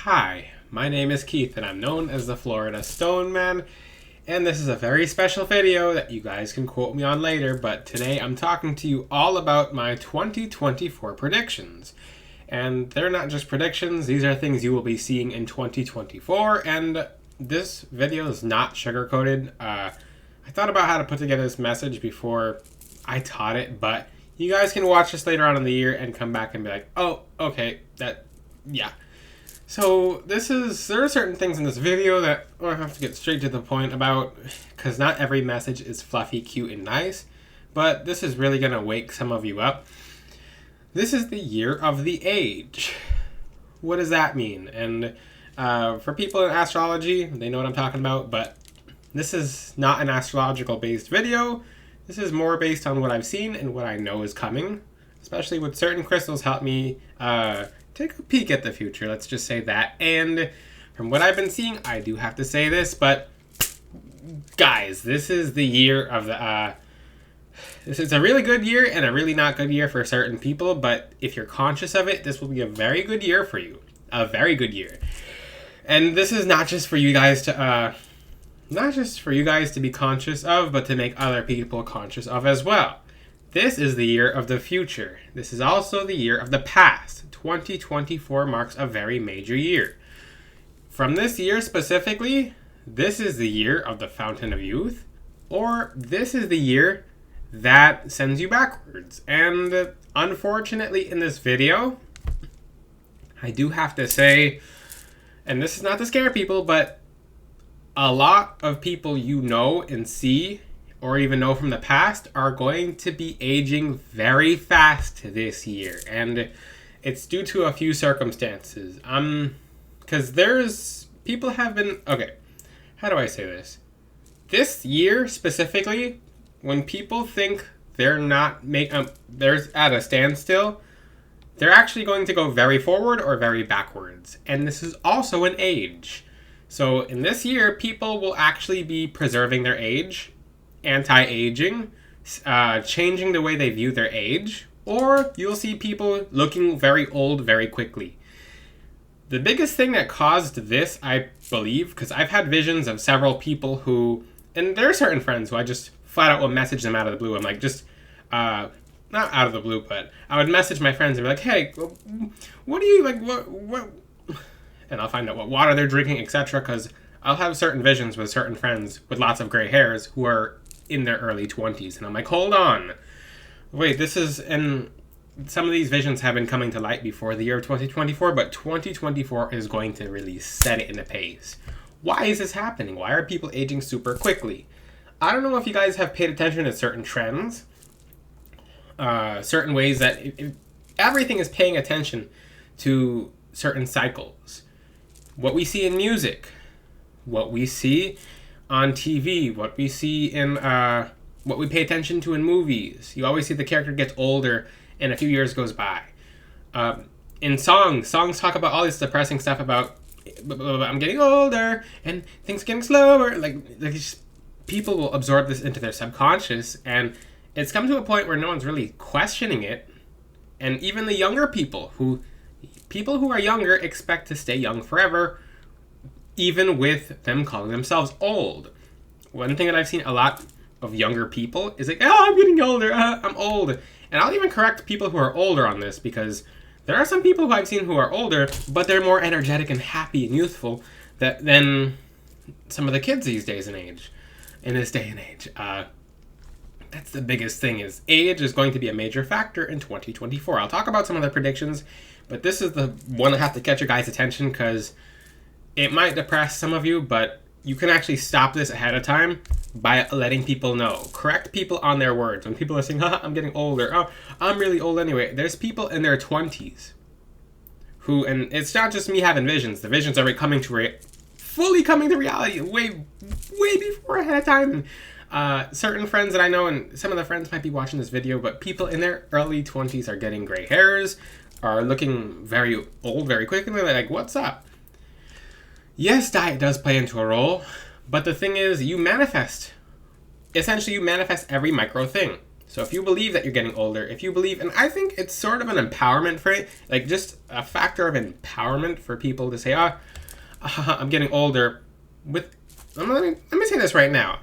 Hi, my name is Keith and I'm known as the Florida Stone Man, and this is a very special video that you guys can quote me on later, but today I'm talking to you all about my 2024 predictions. And they're not just predictions, these are things you will be seeing in 2024, and this video is not sugar-coated. I thought about how to put together this message before I taught it, but you guys can watch this later on in the year and come back and be like, oh, okay, yeah. So there are certain things in this video that I have to get straight to the point about, because not every message is fluffy, cute, and nice, but this is really going to wake some of you up. This is the year of the age. What does that mean? And for people in astrology, they know what I'm talking about, but this is not an astrological based video. This is more based on what I've seen and what I know is coming, especially with certain crystals help me take a peek at the future, let's just say that. And from what I've been seeing, I do have to say this, but guys, this is the year of the this is a really good year and a really not good year for certain people, but if you're conscious of it, this will be a very good year for you. A very good year. And this is not just for you guys to be conscious of, but to make other people conscious of as well. This is the year of the future. This is also the year of the past. 2024 marks a very major year. From this year specifically, this is the year of the Fountain of Youth, or this is the year that sends you backwards. And unfortunately in this video, I do have to say, and this is not to scare people, but a lot of people you know and see or even know from the past are going to be aging very fast this year. And it's due to a few circumstances. Because people have been, okay, how do I say this? This year specifically, when people think they're at a standstill, they're actually going to go very forward or very backwards. And this is also an age. So in this year, people will actually be preserving their age, anti-aging, changing the way they view their age, or you'll see people looking very old very quickly. The biggest thing that caused this, I believe, because I've had visions of several people who, and there are certain friends who I just flat out will message them out of the blue. I'm like, not out of the blue, but I would message my friends and be like, hey, what do you, like, what, and I'll find out what water they're drinking, etc., because I'll have certain visions with certain friends with lots of gray hairs who are in their early 20s, and I'm like, hold on. Wait, and some of these visions have been coming to light before the year of 2024, but 2024 is going to really set it in the pace. Why is this happening? Why are people aging super quickly? I don't know if you guys have paid attention to certain trends, certain ways that everything is paying attention to certain cycles. What we see in music, what we see on TV, what we see in what we pay attention to in movies. You always see the character gets older and a few years goes by. In songs talk about all this depressing stuff about I'm getting older and things getting slower. Like people will absorb this into their subconscious, and it's come to a point where no one's really questioning it. And even the younger people who are younger expect to stay young forever, even with them calling themselves old. One thing that I've seen a lot of younger people is like, oh, I'm getting older, I'm old. And I'll even correct people who are older on this, because there are some people who I've seen who are older, but they're more energetic and happy and youthful than some of the kids these days in this day and age. That's the biggest thing, is age is going to be a major factor in 2024. I'll talk about some of the predictions, but this is the one that has to catch your guys' attention, because it might depress some of you, but you can actually stop this ahead of time by letting people know. Correct people on their words. When people are saying, I'm getting older, oh, I'm really old anyway. There's people in their 20s who, and it's not just me having visions. The visions are fully coming to reality way before ahead of time. Certain friends that I know, and some of the friends might be watching this video, but people in their early 20s are getting gray hairs, are looking very old very quickly. They're like, what's up? Yes, diet does play into a role, but the thing is, you manifest every micro thing. So if you believe that you're getting older, if you believe, and I think it's sort of an empowerment for it, like just a factor of empowerment for people to say, I'm getting older. Let me say this right now.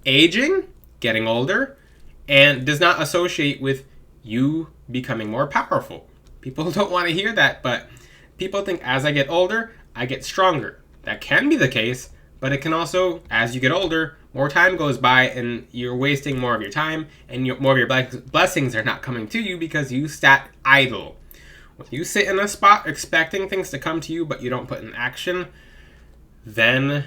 Aging, getting older, and does not associate with you becoming more powerful. People don't want to hear that, but people think as I get older, I get stronger. That can be the case, but it can also, as you get older, more time goes by and you're wasting more of your time, and more of your blessings are not coming to you because you sat idle. When you sit in a spot expecting things to come to you, but you don't put in action, then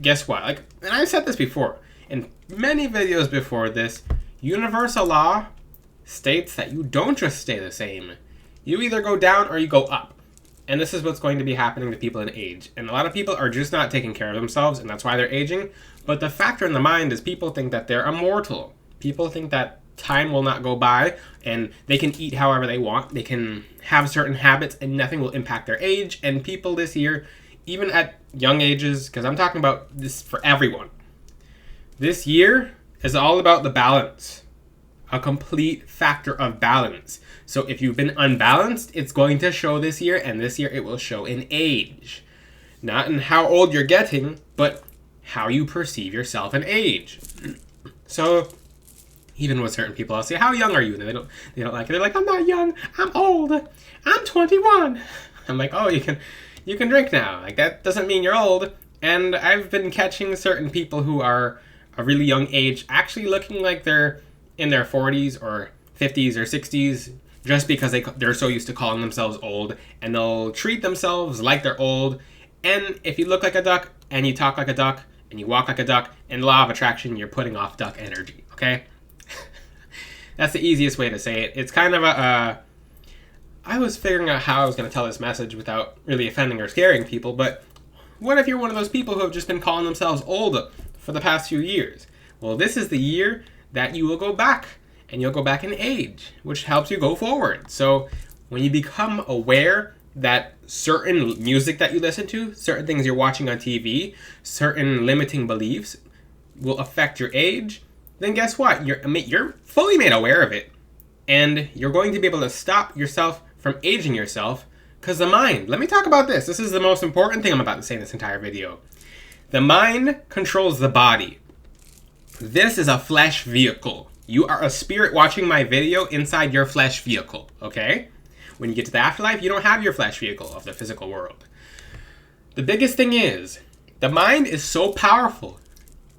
guess what? And I've said this before, in many videos before this, universal law states that you don't just stay the same. You either go down or you go up. And this is what's going to be happening to people in age. And a lot of people are just not taking care of themselves, and that's why they're aging. But the factor in the mind is people think that they're immortal. People think that time will not go by, and they can eat however they want. They can have certain habits, and nothing will impact their age. And people this year, even at young ages, because I'm talking about this for everyone, this year is all about the balance. A complete factor of balance. So if you've been unbalanced, it's going to show this year, and this year it will show in age. Not in how old you're getting, but how you perceive yourself in age. So even with certain people, I'll say, how young are you? And they don't like it. They're like, I'm not young, I'm old, I'm 21. I'm like, oh, you can drink now. Like, that doesn't mean you're old. And I've been catching certain people who are a really young age actually looking like they're in their 40s or 50s or 60s, just because they're so used to calling themselves old, and they'll treat themselves like they're old. And if you look like a duck, and you talk like a duck, and you walk like a duck, in law of attraction, you're putting off duck energy, okay? That's the easiest way to say it. It's kind of I was figuring out how I was going to tell this message without really offending or scaring people, but what if you're one of those people who have just been calling themselves old for the past few years? Well, this is the year that you will go back, and you'll go back in age, which helps you go forward. So when you become aware that certain music that you listen to, certain things you're watching on TV, certain limiting beliefs will affect your age, then guess what? You're fully made aware of it, and you're going to be able to stop yourself from aging yourself, because the mind, let me talk about this. This is the most important thing I'm about to say in this entire video. The mind controls the body. This is a flesh vehicle. You are a spirit watching my video inside your flesh vehicle, okay? When you get to the afterlife, you don't have your flesh vehicle of the physical world. The biggest thing is, the mind is so powerful.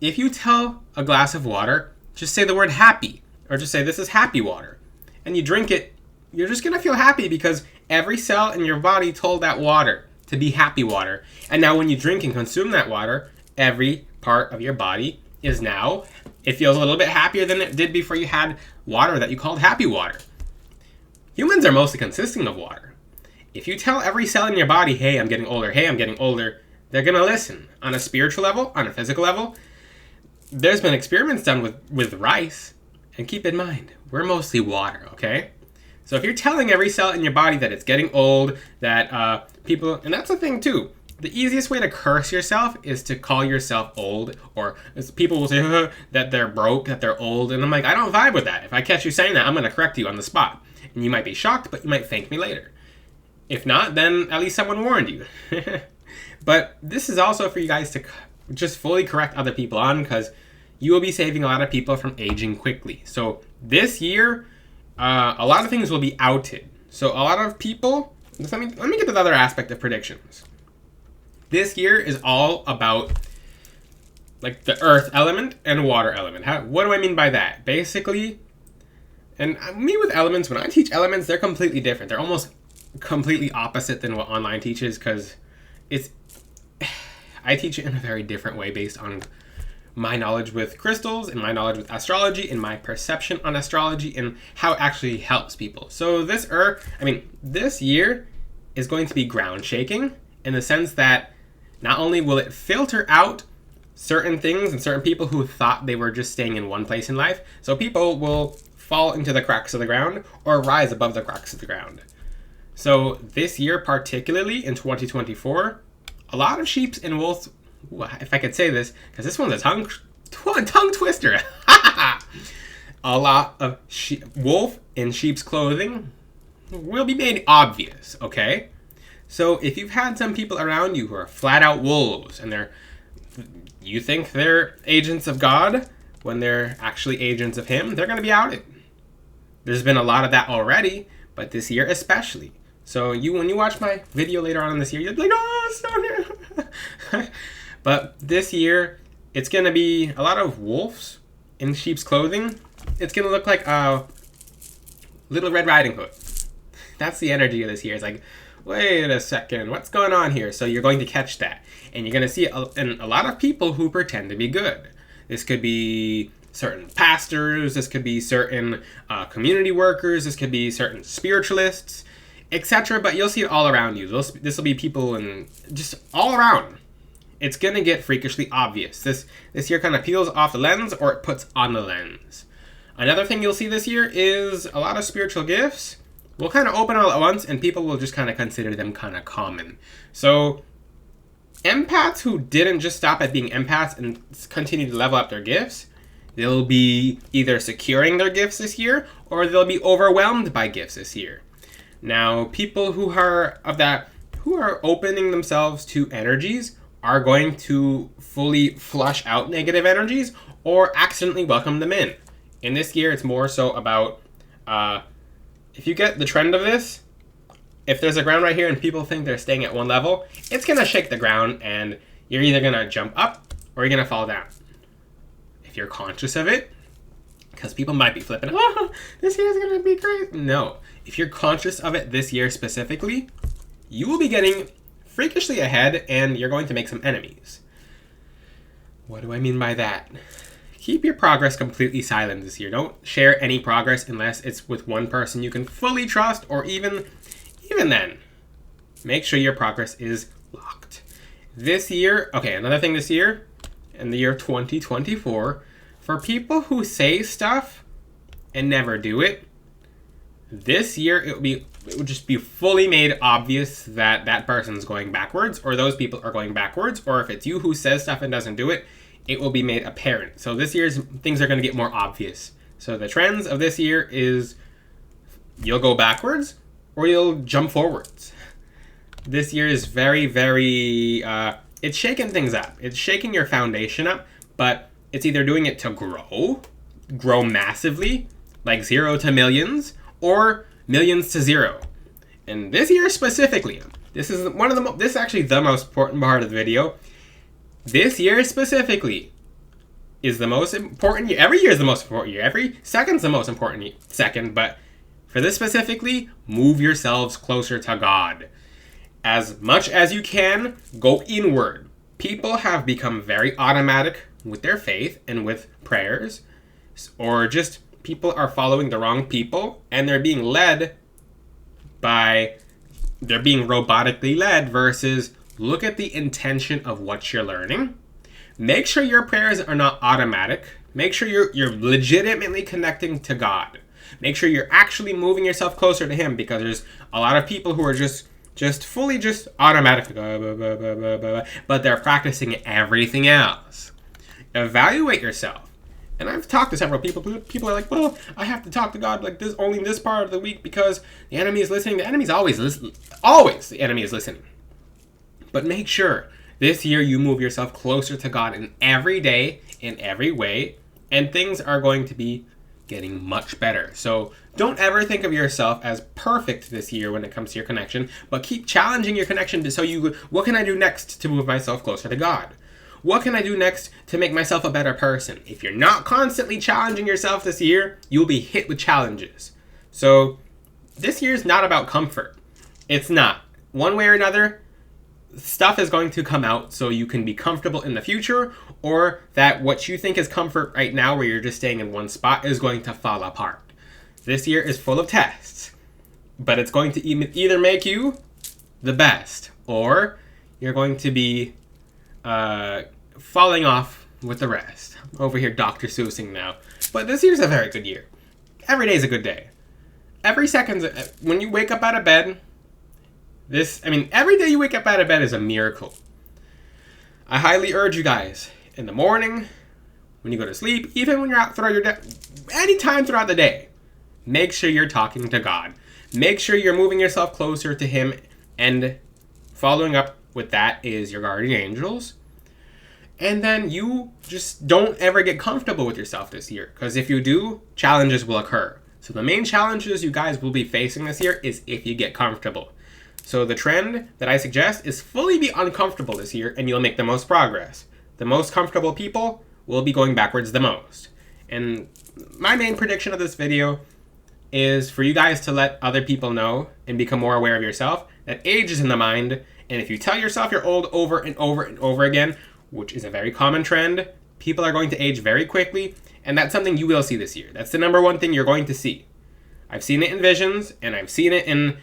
If you tell a glass of water, just say the word happy, or just say this is happy water, and you drink it, you're just gonna feel happy because every cell in your body told that water to be happy water. And now when you drink and consume that water, every part of your body is now, it feels a little bit happier than it did before you had water that you called happy water. Humans are mostly consisting of water. If you tell every cell in your body, hey, I'm getting older, hey, I'm getting older, they're going to listen. On a spiritual level, on a physical level, there's been experiments done with rice. And keep in mind, we're mostly water, okay? So if you're telling every cell in your body that it's getting old, that people, and that's the thing too, the easiest way to curse yourself is to call yourself old, or people will say that they're broke, that they're old, and I'm like, I don't vibe with that. If I catch you saying that, I'm going to correct you on the spot. And you might be shocked, but you might thank me later. If not, then at least someone warned you. But this is also for you guys to just fully correct other people on, because you will be saving a lot of people from aging quickly. So this year, a lot of things will be outed. So a lot of people, let me get to the other aspect of predictions. This year is all about like the earth element and water element. What do I mean by that? Basically, and me with elements, when I teach elements, they're completely different. They're almost completely opposite than what online teaches, because I teach it in a very different way based on my knowledge with crystals and my knowledge with astrology and my perception on astrology and how it actually helps people. So this year is going to be ground shaking in the sense that not only will it filter out certain things and certain people who thought they were just staying in one place in life, so people will fall into the cracks of the ground or rise above the cracks of the ground. So this year, particularly in 2024, a lot of sheeps and wolves, if I could say this, because this one's a tongue twister. a lot of wolf in sheep's clothing will be made obvious, okay? So if you've had some people around you who are flat out wolves and you think they're agents of God when they're actually agents of him, they're going to be outed. There's been a lot of that already, but this year especially. So when you watch my video later on in this year, you'll be like, oh, so but this year, it's going to be a lot of wolves in sheep's clothing. It's going to look like Little Red Riding Hood. That's the energy of this year. It's like, wait a second, what's going on here? So you're going to catch that. And you're going to see a lot of people who pretend to be good. This could be certain pastors. This could be certain community workers. This could be certain spiritualists, etc. But you'll see it all around you. This will be people and just all around. It's going to get freakishly obvious. This year kind of peels off the lens or it puts on the lens. Another thing you'll see this year is a lot of spiritual gifts will kind of open all at once and people will just kind of consider them kind of common. So empaths who didn't just stop at being empaths and continue to level up their gifts, they'll be either securing their gifts this year or they'll be overwhelmed by gifts this year. Now, people who are opening themselves to energies are going to fully flush out negative energies or accidentally welcome them in. In this year, it's more so about, if you get the trend of this, if there's a ground right here and people think they're staying at one level, it's going to shake the ground and you're either going to jump up or you're going to fall down. If you're conscious of it, because people might be flipping, oh, this year's going to be great. No. If you're conscious of it this year specifically, you will be getting freakishly ahead and you're going to make some enemies. What do I mean by that? Keep your progress completely silent this year. Don't share any progress unless it's with one person you can fully trust, or even then, make sure your progress is locked. This year, okay, another thing this year, in the year 2024, for people who say stuff and never do it, this year it would just be fully made obvious that that person's going backwards, or those people are going backwards, or if it's you who says stuff and doesn't do it, it will be made apparent. So this year's things are going to get more obvious. So the trends of this year is you'll go backwards or you'll jump forwards. This year is very, very, it's shaking things up. It's shaking your foundation up, but it's either doing it to grow massively, like 0 to millions, or millions to 0. And this year specifically, this is actually the most important part of the video. This year specifically is the most important year. Every year is the most important year. Every second's the most important second. But for this specifically, move yourselves closer to God. As much as you can, go inward. People have become very automatic with their faith and with prayers. Or just people are following the wrong people. And they're being robotically led versus look at the intention of what you're learning. Make sure your prayers are not automatic. Make sure you're legitimately connecting to God. Make sure you're actually moving yourself closer to him, because there's a lot of people who are just fully automatic, but they're practicing everything else. Evaluate yourself. And I've talked to several people. People are like, well, I have to talk to God like this only in this part of the week because the enemy is listening. The enemy's always listening. Always the enemy is listening. But make sure this year you move yourself closer to God in every day, in every way, and things are going to be getting much better. So don't ever think of yourself as perfect this year when it comes to your connection, but keep challenging your connection what can I do next to move myself closer to God? What can I do next to make myself a better person? If you're not constantly challenging yourself this year, you'll be hit with challenges. So this year is not about comfort. It's not. One way or another, stuff is going to come out so you can be comfortable in the future, or that what you think is comfort right now where you're just staying in one spot is going to fall apart. This year is full of tests, but it's going to either make you the best or you're going to be falling off with the rest. Over here Dr. Seussing now. But this year's a very good year. Every day is a good day. Every second, when you wake up out of bed, every day you wake up out of bed is a miracle. I highly urge you guys, in the morning, when you go to sleep, even when you're out throughout your day, anytime throughout the day, make sure you're talking to God. Make sure you're moving yourself closer to Him, and following up with that is your guardian angels. And then you just don't ever get comfortable with yourself this year, because if you do, challenges will occur. So the main challenges you guys will be facing this year is if you get comfortable. So the trend that I suggest is fully be uncomfortable this year, and you'll make the most progress. The most comfortable people will be going backwards the most. And my main prediction of this video is for you guys to let other people know and become more aware of yourself that age is in the mind, and if you tell yourself you're old over and over and over again, which is a very common trend, people are going to age very quickly, and that's something you will see this year. That's the number one thing you're going to see. I've seen it in visions, and I've seen it in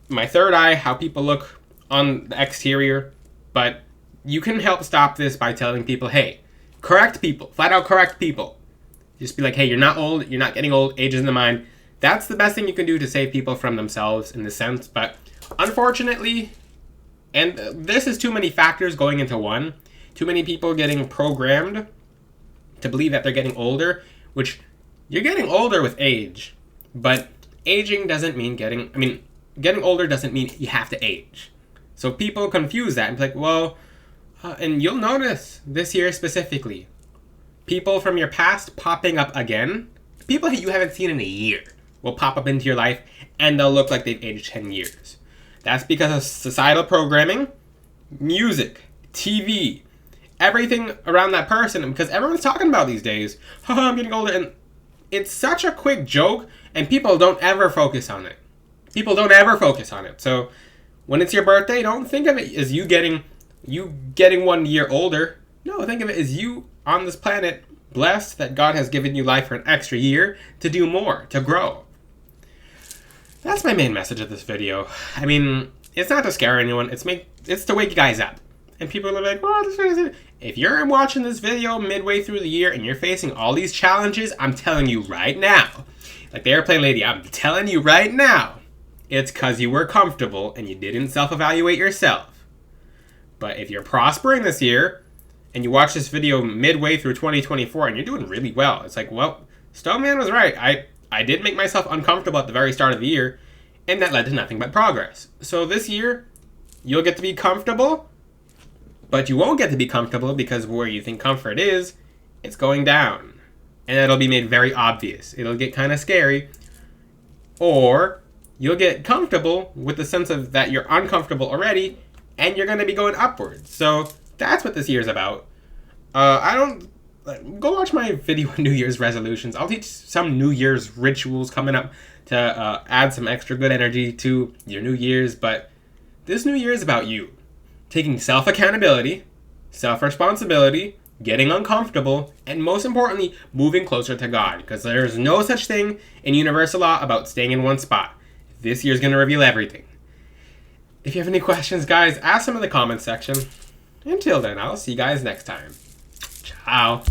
my third eye, how people look on the exterior, but you can help stop this by telling people, hey, correct people, flat out correct people. Just be like, hey, you're not old, you're not getting old, age is in the mind. That's the best thing you can do to save people from themselves in this sense, but unfortunately, and this is too many factors going into one, too many people getting programmed to believe that they're getting older, which you're getting older with age, but aging doesn't mean getting older doesn't mean you have to age. So people confuse that and be like, well, and you'll notice this year specifically, people from your past popping up again, people you haven't seen in a year will pop up into your life and they'll look like they've aged 10 years. That's because of societal programming, music, TV, everything around that person, because everyone's talking about these days, I'm getting older, and it's such a quick joke, and people don't ever focus on it. People don't ever focus on it. So when it's your birthday, don't think of it as you getting 1 year older. No, think of it as you on this planet, blessed that God has given you life for an extra year to do more, to grow. That's my main message of this video. I mean, it's not to scare anyone, it's to wake you guys up. And people are like, well, this is... If you're watching this video midway through the year and you're facing all these challenges, I'm telling you right now, like the airplane lady, I'm telling you right now, it's because you were comfortable and you didn't self-evaluate yourself. But if you're prospering this year and you watch this video midway through 2024 and you're doing really well, it's like, well, Stoneman was right. I did make myself uncomfortable at the very start of the year, and that led to nothing but progress. So this year, you'll get to be comfortable, but you won't get to be comfortable because where you think comfort is, it's going down. And it'll be made very obvious. It'll get kind of scary. Or you'll get comfortable with the sense of that you're uncomfortable already, and you're going to be going upwards. So that's what this year's about. Go watch my video on New Year's resolutions. I'll teach some New Year's rituals coming up to add some extra good energy to your New Year's. But this New Year is about you. Taking self-accountability, self-responsibility, getting uncomfortable, and most importantly, moving closer to God. Because there's no such thing in universal law about staying in one spot. This year's going to reveal everything. If you have any questions, guys, ask them in the comments section. Until then, I'll see you guys next time. Ciao.